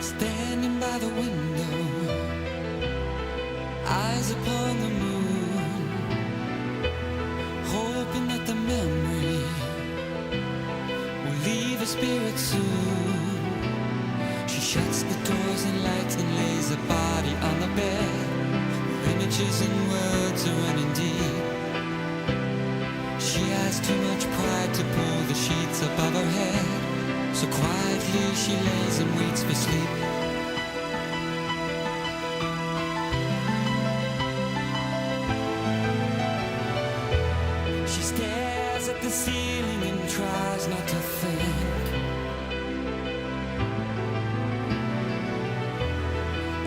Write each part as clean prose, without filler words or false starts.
Standing by the window, eyes upon the moon, hoping that the memory will leave her spirit soon. She shuts the doors and lights and lays her body on the bed, where images and words are running deep. She has too much pride to pull the sheets above her head, so quietly she lays and waits for sleep. She stares at the ceiling and tries not to think,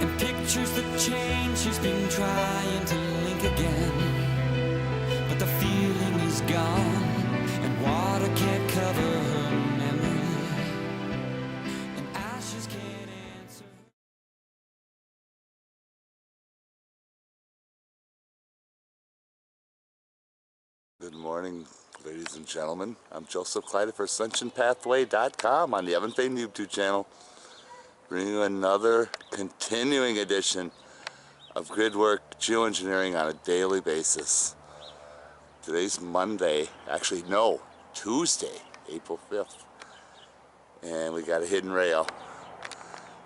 and pictures the change she's been trying to link again, but the feeling is gone, and water can't cover her memory, and ashes can't answer. Good morning, ladies and gentlemen. I'm Joseph Clyde for AscensionPathway.com on the Evan Payne YouTube channel, bringing you another continuing edition of gridwork geoengineering on a daily basis. Today's Monday, actually no, Tuesday, April 5th, and we got a hidden rail.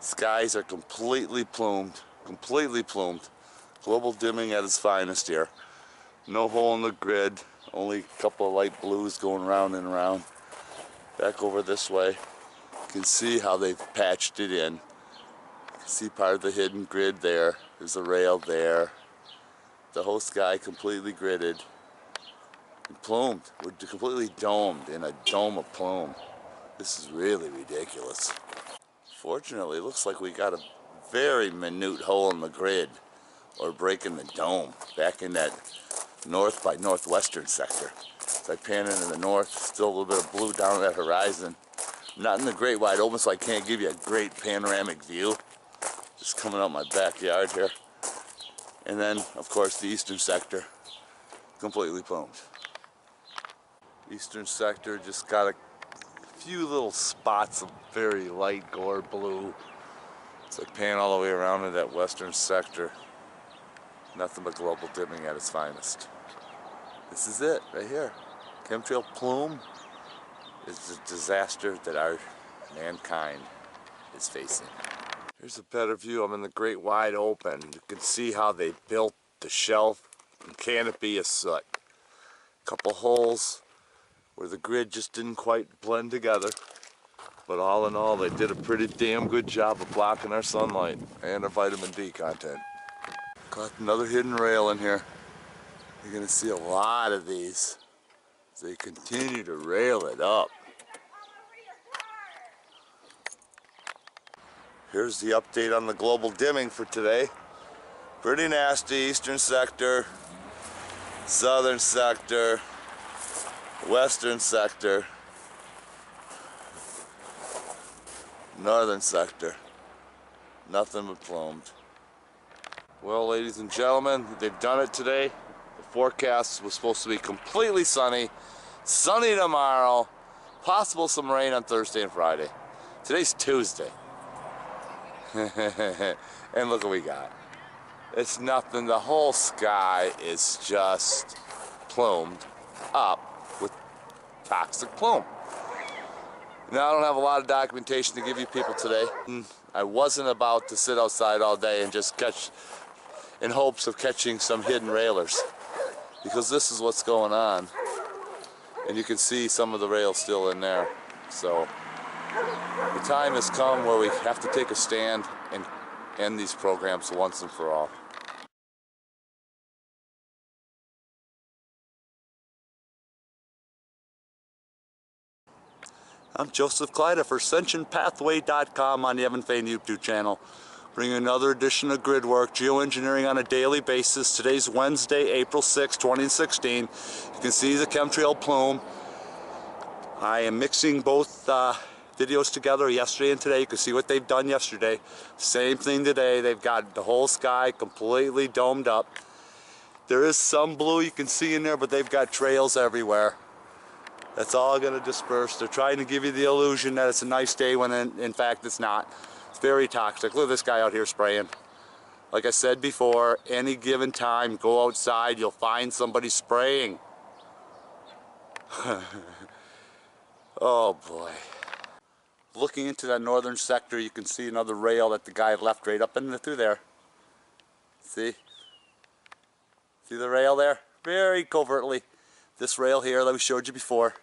Skies are completely plumed, global dimming at its finest here. No hole in the grid, only a couple of light blues going round and around. Back over this way, you can see how they've patched it in. You can see part of the hidden grid there. There's a rail there. The whole sky completely gridded and plumed. We're completely domed in a dome of plume. This is really ridiculous. Fortunately, it looks like we got a very minute hole in the grid, or break in the dome, back in that north by northwestern sector. As I pan into the north, still a little bit of blue down at that horizon. I'm not in the great wide open, so I can't give you a great panoramic view. Just coming out my backyard here. And then, of course, the eastern sector, completely plumed. Eastern sector just got a few little spots of very light gore blue. So I pan all the way around to that western sector. Nothing but global dimming at its finest. This is it, right here. Chemtrail plume is a disaster that our mankind is facing. Here's a better view. I'm in the great wide open. You can see how they built the shelf and canopy of soot. Couple holes where the grid just didn't quite blend together. But all in all, they did a pretty damn good job of blocking our sunlight and our vitamin D content. Got another hidden rail in here. You're going to see a lot of these as they continue to rail it up. Here's the update on the global dimming for today. Pretty nasty. Eastern sector, southern sector, western sector, northern sector. Nothing but plumed. Well, ladies and gentlemen, they've done it today. The forecast was supposed to be completely sunny. Sunny tomorrow. Possible some rain on Thursday and Friday. Today's Tuesday. And look what we got. It's nothing. The whole sky is just plumed up with toxic plume. Now, I don't have a lot of documentation to give you people today. I wasn't about to sit outside all day and just catch, in hopes of catching some hidden railers, because this is what's going on, and you can see some of the rails still in there. So the time has come where we have to take a stand and end these programs once and for all. I'm Joseph Clyde for AscensionPathway.com on the Evan Payne YouTube channel, bringing another edition of Gridwork Geoengineering on a daily basis. Today's Wednesday, April 6, 2016. You can see the chemtrail plume. I am mixing both videos together, yesterday and today. You can see what they've done yesterday. Same thing today. They've got the whole sky completely domed up. There is some blue you can see in there, but they've got trails everywhere. That's all going to disperse. They're trying to give you the illusion that it's a nice day when in fact it's not. It's very toxic. Look at this guy out here spraying. Like I said before, any given time, go outside, you'll find somebody spraying. Oh boy. Looking into that northern sector, you can see another rail that the guy left right up through there. See? See the rail there? Very covertly. This rail here that we showed you before.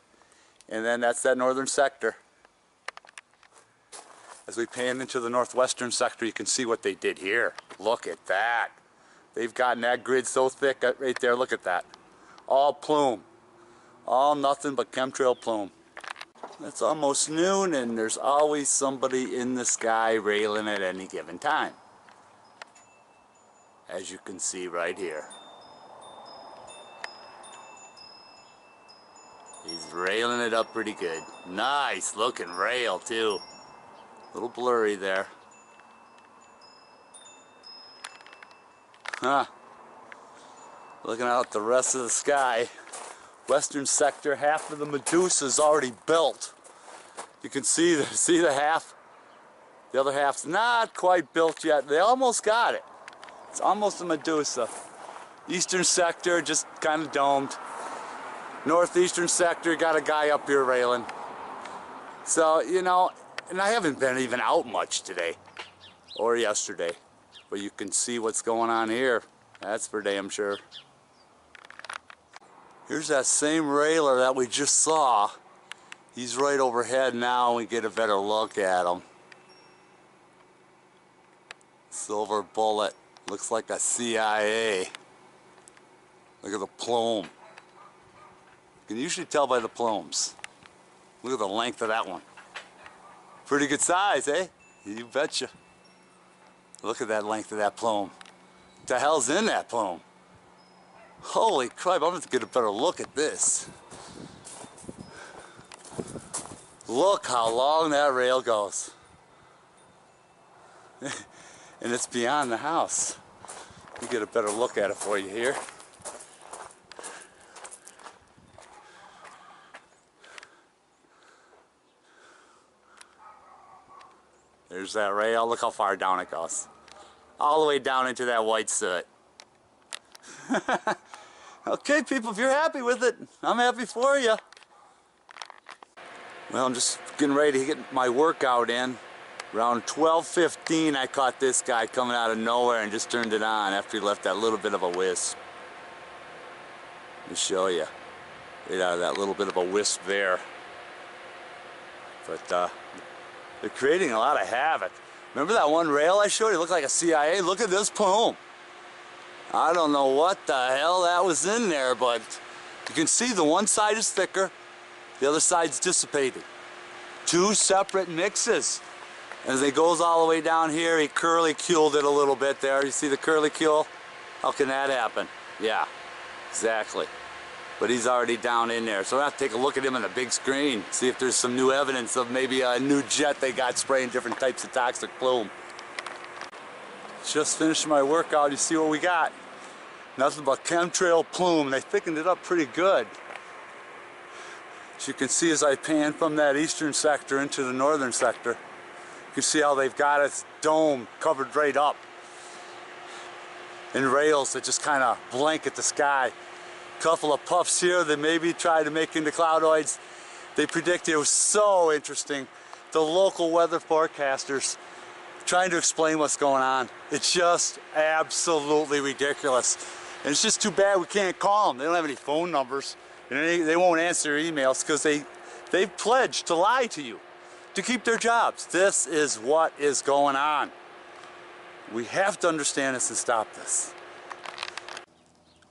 And then that's that northern sector. As we pan into the northwestern sector, you can see what they did here. Look at that. They've gotten that grid so thick right there. Look at that. All plume. All nothing but chemtrail plume. It's almost noon and there's always somebody in the sky railing at any given time. As you can see right here. He's railing it up pretty good. Nice looking rail too. A little blurry there. Huh. Looking out the rest of the sky. Western sector, half of the Medusa is already built. You can see the half. The other half's not quite built yet. They almost got it. It's almost a Medusa. Eastern sector just kind of domed. Northeastern sector got a guy up here railing. So, you know, and I haven't been even out much today or yesterday, but you can see what's going on here. That's for damn sure. Here's that same railer that we just saw. He's right overhead now and we get a better look at him. Silver bullet. Looks like a CIA. Look at the plume. You can usually tell by the plumes. Look at the length of that one. Pretty good size, eh? You betcha. Look at that length of that plume. What the hell's in that plume? Holy crap, I'm going to get a better look at this. Look how long that rail goes. And it's beyond the house. Let me get a better look at it for you here. There's that rail. Look how far down it goes. All the way down into that white soot. Okay, people, if you're happy with it, I'm happy for you. Well, I'm just getting ready to get my workout in. Around 12:15, I caught this guy coming out of nowhere and just turned it on after he left that little bit of a wisp. Let me show you. Right out of that little bit of a wisp there. But they're creating a lot of havoc. Remember that one rail I showed you? It looked like a CIA. Look at this plume. I don't know what the hell that was in there, but you can see the one side is thicker, the other side's dissipated. Two separate mixes. As it goes all the way down here, he curly-cued it a little bit there. You see the curly-cue? How can that happen? Yeah, exactly. But he's already down in there. So we'll have to take a look at him on the big screen, see if there's some new evidence of maybe a new jet they got spraying different types of toxic plume. Just finished my workout. You see what we got? Nothing but chemtrail plume. They thickened it up pretty good. As you can see as I pan from that eastern sector into the northern sector, you can see how they've got its dome covered right up in rails that just kind of blanket the sky. Couple of puffs here that maybe tried to make into cloudoids. They predicted it was so interesting. The local weather forecasters trying to explain what's going on. It's just absolutely ridiculous. And it's just too bad we can't call them. They don't have any phone numbers. And they won't answer your emails because they've pledged to lie to you, to keep their jobs. This is what is going on. We have to understand this and stop this.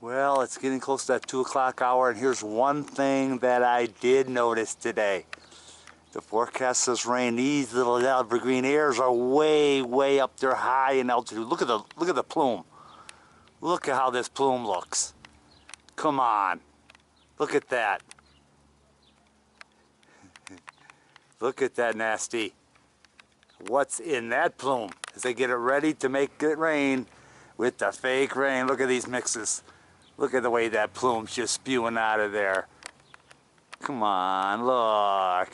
Well, it's getting close to that 2 o'clock hour, and here's one thing that I did notice today. The forecast says rain. These little evergreen airs are way, way up there high in altitude. Look at the plume. Look at how this plume looks. Come on. Look at that. Look at that nasty. What's in that plume? As they get it ready to make it rain with the fake rain. Look at these mixes. Look at the way that plume's just spewing out of there. Come on, look.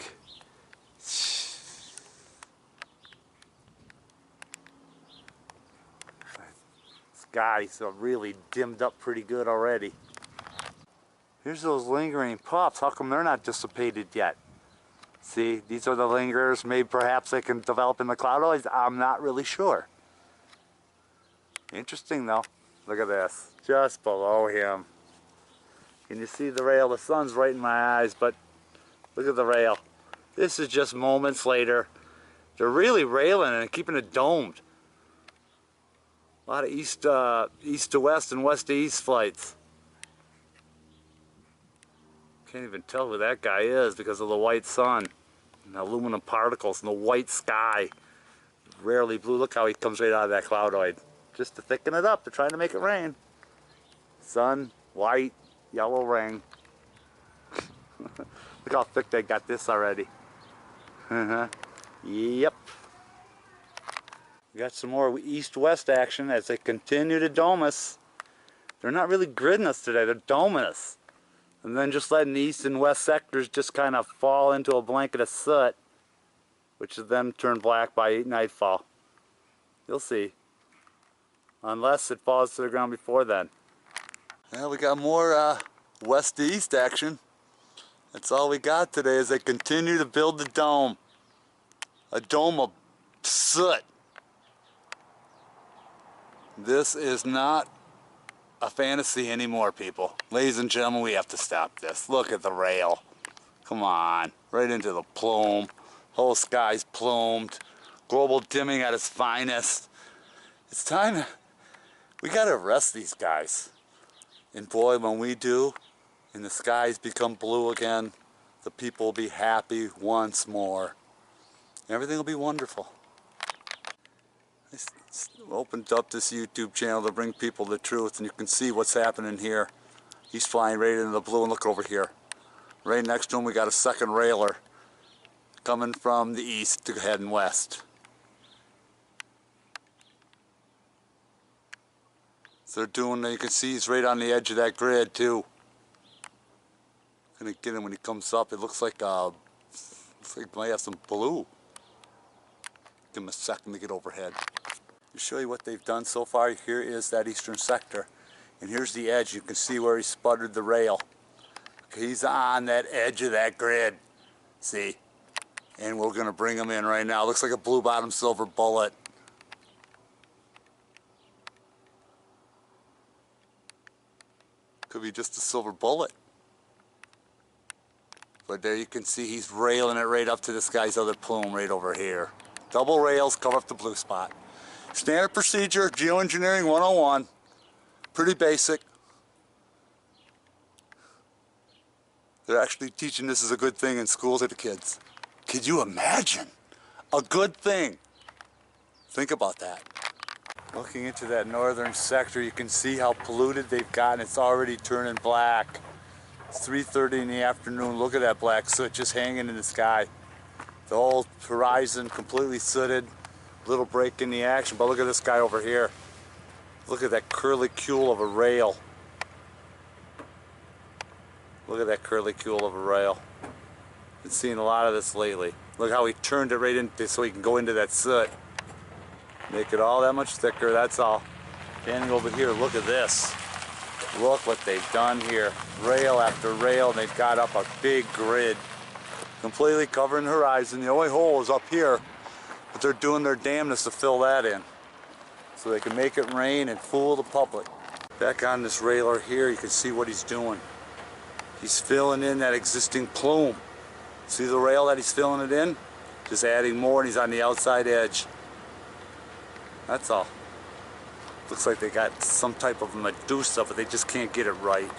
skies are really dimmed up pretty good already. Here's those lingering puffs. How come they're not dissipated yet? See, these are the lingerers. Maybe perhaps they can develop in the cloudoids. I'm not really sure. Interesting though. Look at this. Just below him. Can you see the rail? The sun's right in my eyes, but look at the rail. This is just moments later. They're really railing and keeping it domed. A lot of east to west and west to east flights. Can't even tell who that guy is because of the white sun and the aluminum particles and the white sky. Rarely blue. Look how he comes right out of that cloudoid. Just to thicken it up. They're trying to make it rain. Sun, white, yellow ring. Look how thick they got this already. Yep. We got some more east-west action as they continue to dome us. They're not really gridding us today. They're doming us. And then just letting the east and west sectors just kind of fall into a blanket of soot, which is then turn black by nightfall. You'll see. Unless it falls to the ground before then. Well, we got more west to east action. That's all we got today as they continue to build the dome. A dome of soot. This is not a fantasy anymore, people. Ladies and gentlemen, we have to stop this. Look at the rail. Come on. Right into the plume. Whole sky's plumed. Global dimming at its finest. It's time. We gotta arrest these guys. And boy, when we do, and the skies become blue again, the people will be happy once more. Everything will be wonderful. I opened up this YouTube channel to bring people the truth, and you can see what's happening here. He's flying right into the blue, and look over here. Right next to him we got a second railer coming from the east to heading west. So they're doing, you can see he's right on the edge of that grid too. Gonna get him when he comes up. It looks like he might have some blue. Give him a second to get overhead. To show you what they've done so far, here is that eastern sector. And here's the edge. You can see where he sputtered the rail. He's on that edge of that grid. See? And we're gonna bring him in right now. Looks like a blue bottom silver bullet. Could be just a silver bullet. But there you can see he's railing it right up to this guy's other plume right over here. Double rails cover up the blue spot. Standard procedure, geoengineering 101. Pretty basic. They're actually teaching this as a good thing in schools to the kids. Could you imagine? A good thing. Think about that. Looking into that northern sector, you can see how polluted they've gotten. It's already turning black. It's 3:30 in the afternoon. Look at that black soot just hanging in the sky. The whole horizon completely sooted. Little break in the action, but look at this guy over here. Look at that curlicule of a rail. Look at that curlicule of a rail. Been seeing a lot of this lately. Look how he turned it right into so he can go into that soot. Make it all that much thicker, that's all. Standing over here, look at this. Look what they've done here. Rail after rail, and they've got up a big grid. Completely covering the horizon. The only hole is up here, but they're doing their damnedest to fill that in. So they can make it rain and fool the public. Back on this railer here, you can see what he's doing. He's filling in that existing plume. See the rail that he's filling it in? Just adding more, and he's on the outside edge. That's all. Looks like they got some type of Medusa, but they just can't get it right.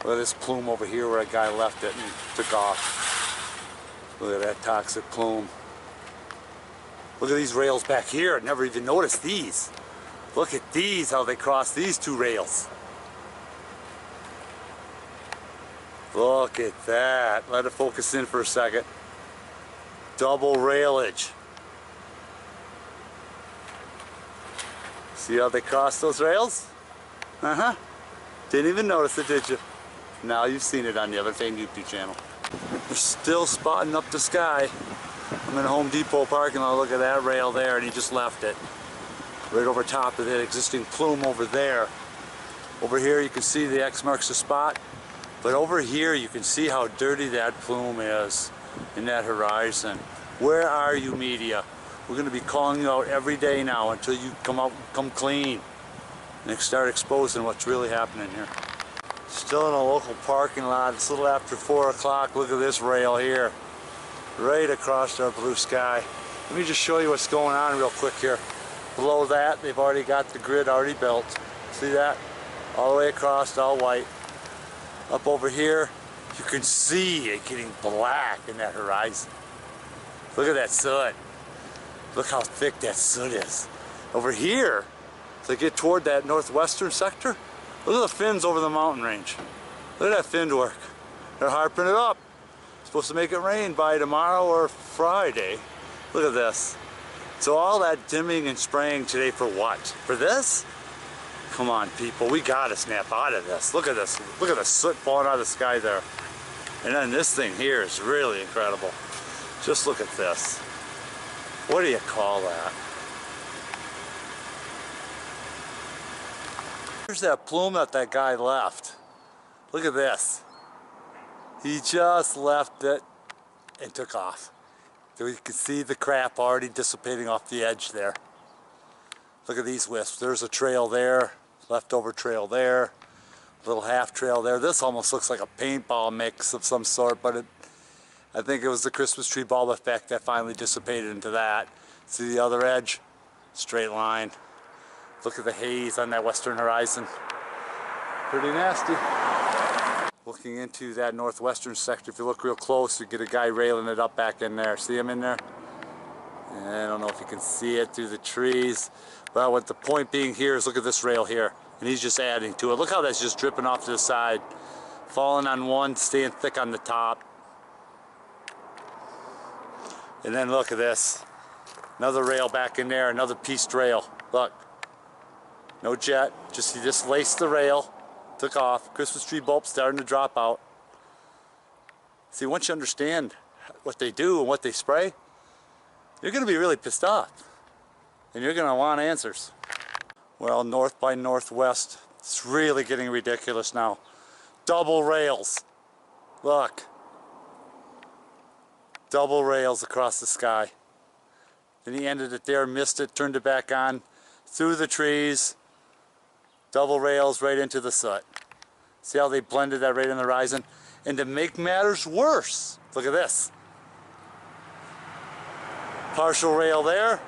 Look at this plume over here where a guy left it and took off. Look at that toxic plume. Look at these rails back here. I never even noticed these. Look at these, how they cross these two rails. Look at that. Let it focus in for a second. Double railage. See how they cross those rails? Uh-huh. Didn't even notice it, did you? Now you've seen it on the other same YouTube channel. We're still spotting up the sky. I'm in a Home Depot parking lot. Look at that rail there, and he just left it. right over top of that existing plume over there. Over here you can see the X marks the spot, but over here you can see how dirty that plume is in that horizon. Where are you, media? We're going to be calling you out every day now until you come clean and start exposing what's really happening here. Still in a local parking lot. It's a little after 4 o'clock. Look at this rail here, right across our blue sky. Let me just show you what's going on real quick here. Below that, they've already got the grid already built. See that? All the way across, all white. Up over here, you can see it getting black in that horizon. Look at that soot. Look how thick that soot is. Over here, as I get toward that northwestern sector, look at the fins over the mountain range. Look at that fin work. They're harping it up. Supposed to make it rain by tomorrow or Friday. Look at this. So all that dimming and spraying today for what? For this? Come on, people, we gotta snap out of this. Look at this. Look at the soot falling out of the sky there. And then this thing here is really incredible. Just look at this. What do you call that? Here's that plume that guy left. Look at this. He just left it and took off. So you can see the crap already dissipating off the edge there. Look at these wisps. There's a trail there, leftover trail there, little half trail there. This almost looks like a paintball mix of some sort, but I think it was the Christmas tree bulb effect that finally dissipated into that. See the other edge? Straight line. Look at the haze on that western horizon. Pretty nasty. Looking into that northwestern sector, if you look real close, you get a guy railing it up back in there. See him in there? I don't know if you can see it through the trees. Well, what the point being here is, look at this rail here. And he's just adding to it. Look how that's just dripping off to the side. Falling on one, staying thick on the top. And then look at this. Another rail back in there, another pieced rail. Look. No jet, just he just laced the rail, took off. Christmas tree bulb starting to drop out. See, once you understand what they do and what they spray, you're going to be really pissed off. And you're going to want answers. Well, north by northwest, it's really getting ridiculous now. Double rails. Look. Double rails across the sky. Then he ended it there, missed it, turned it back on, through the trees. Double rails right into the soot. See how they blended that right in the horizon? And to make matters worse, look at this. Partial rail there.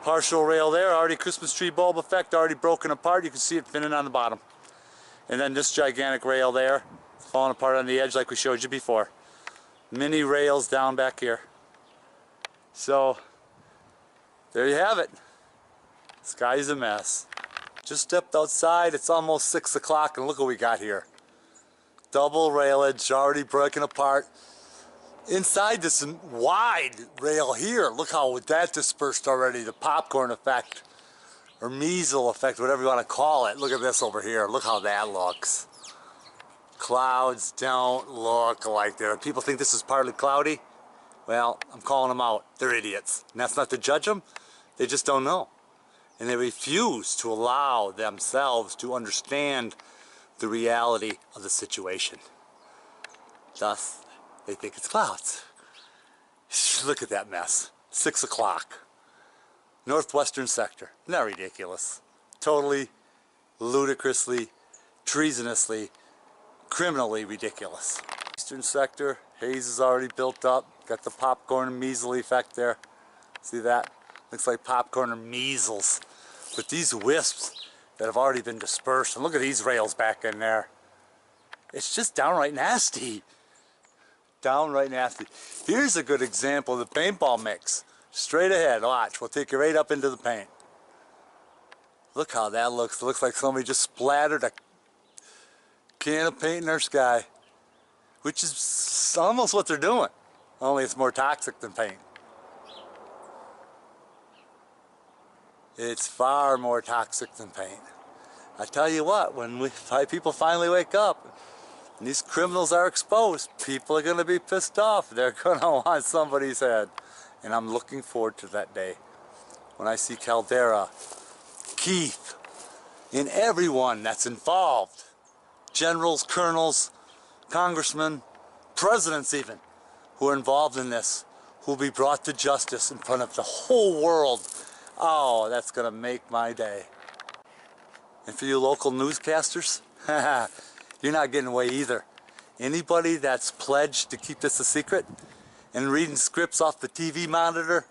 Partial rail there. Already Christmas tree bulb effect, already broken apart. You can see it finning on the bottom. And then this gigantic rail there, falling apart on the edge like we showed you before. Mini rails down back here. So, there you have it. Sky's a mess. Just stepped outside, it's almost 6 o'clock, and look what we got here. Double railage already breaking apart. Inside this wide rail here, look how that dispersed already, the popcorn effect, or measle effect, whatever you want to call it. Look at this over here, look how that looks. Clouds don't look like they're, people think this is partly cloudy. Well, I'm calling them out, they're idiots. And that's not to judge them, they just don't know. And they refuse to allow themselves to understand the reality of the situation. Thus, they think it's clouds. Look at that mess. 6 o'clock. Northwestern sector. Isn't that ridiculous? Totally, ludicrously, treasonously, criminally ridiculous. Eastern sector, haze is already built up. Got the popcorn and measle effect there. See that? Looks like popcorn or measles. But these wisps that have already been dispersed, and look at these rails back in there. It's just downright nasty. Downright nasty. Here's a good example of the paintball mix. Straight ahead, watch. We'll take you right up into the paint. Look how that looks. It looks like somebody just splattered a can of paint in our sky. Which is almost what they're doing. Only it's more toxic than paint. It's far more toxic than paint. I tell you what, when people finally wake up and these criminals are exposed, people are going to be pissed off. They're going to want somebody's head. And I'm looking forward to that day. when I see Caldera, Keith, and everyone that's involved. Generals, colonels, congressmen, presidents even, who are involved in this, who will be brought to justice in front of the whole world. Oh, that's gonna make my day. And for you local newscasters, you're not getting away either. Anybody that's pledged to keep this a secret and reading scripts off the TV monitor,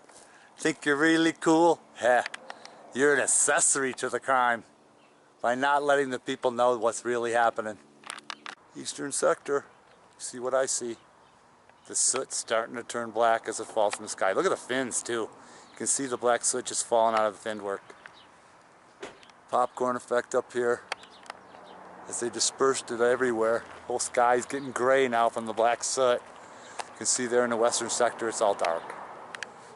think you're really cool? You're an accessory to the crime by not letting the people know what's really happening. Eastern sector, see what I see. The soot starting to turn black as it falls from the sky. Look at the fins too. You can see the black soot just falling out of the fin work. Popcorn effect up here as they dispersed it everywhere. The whole sky's getting gray now from the black soot. You can see there in the western sector it's all dark.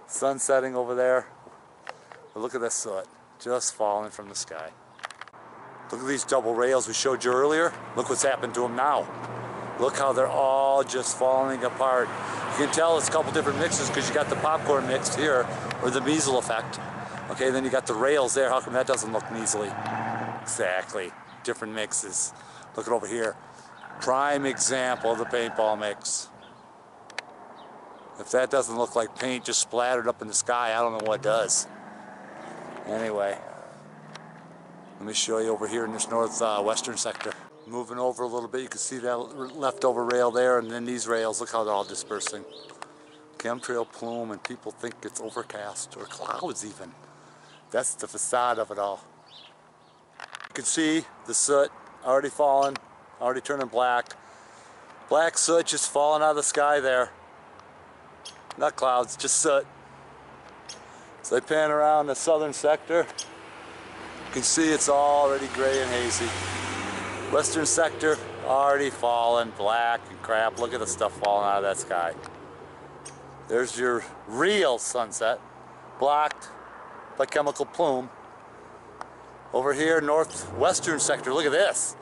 Sun setting over there. But look at this soot just falling from the sky. Look at these double rails we showed you earlier. Look what's happened to them now. Look how they're all just falling apart. You can tell it's a couple different mixes because you got the popcorn mixed here, or the measle effect. Okay, then you got the rails there. How come that doesn't look measly? Exactly, different mixes. Look at over here. Prime example of the paintball mix. If that doesn't look like paint just splattered up in the sky, I don't know what does. Anyway, let me show you over here in this northwestern sector. Moving over a little bit, you can see that leftover rail there, and then these rails, look how they're all dispersing. Chemtrail plume, and people think it's overcast, or clouds even. That's the facade of it all. You can see the soot already falling, already turning black. Black soot just falling out of the sky there. Not clouds, just soot. So they pan around the southern sector. You can see it's already gray and hazy. Western sector already fallen, black and crap. Look at the stuff falling out of that sky. There's your real sunset, blocked by chemical plume. Over here, northwestern sector, look at this.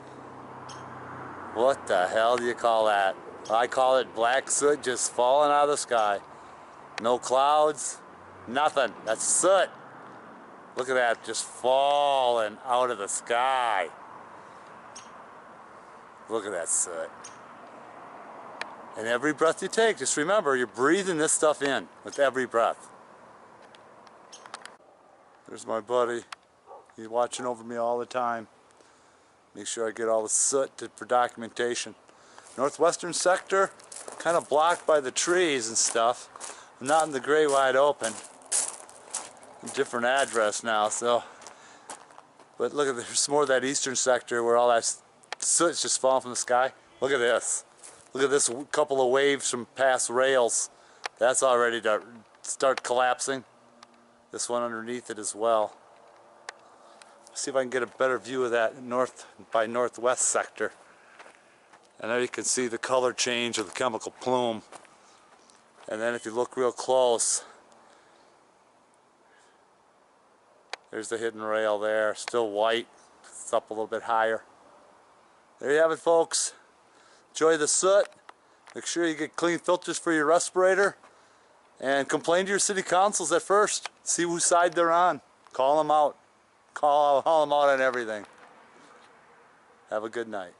What the hell do you call that? I call it black soot just falling out of the sky. No clouds, nothing. That's soot. Look at that, just falling out of the sky. Look at that soot. And every breath you take, just remember, you're breathing this stuff in with every breath. There's my buddy. He's watching over me all the time. Make sure I get all the soot for documentation. Northwestern sector, kind of blocked by the trees and stuff. I'm not in the gray wide open. Different address now, so. But look at there's more of that eastern sector where all that soot's just falling from the sky. Look at this. Look at this couple of waves from past rails. That's already to start collapsing. This one underneath it as well. See if I can get a better view of that north by northwest sector. And there you can see the color change of the chemical plume. And then if you look real close, there's the hidden rail there, still white. It's up a little bit higher. There you have it, folks. Enjoy the soot. Make sure you get clean filters for your respirator. And complain to your city councils at first. See whose side they're on. Call them out. Call them out on everything. Have a good night.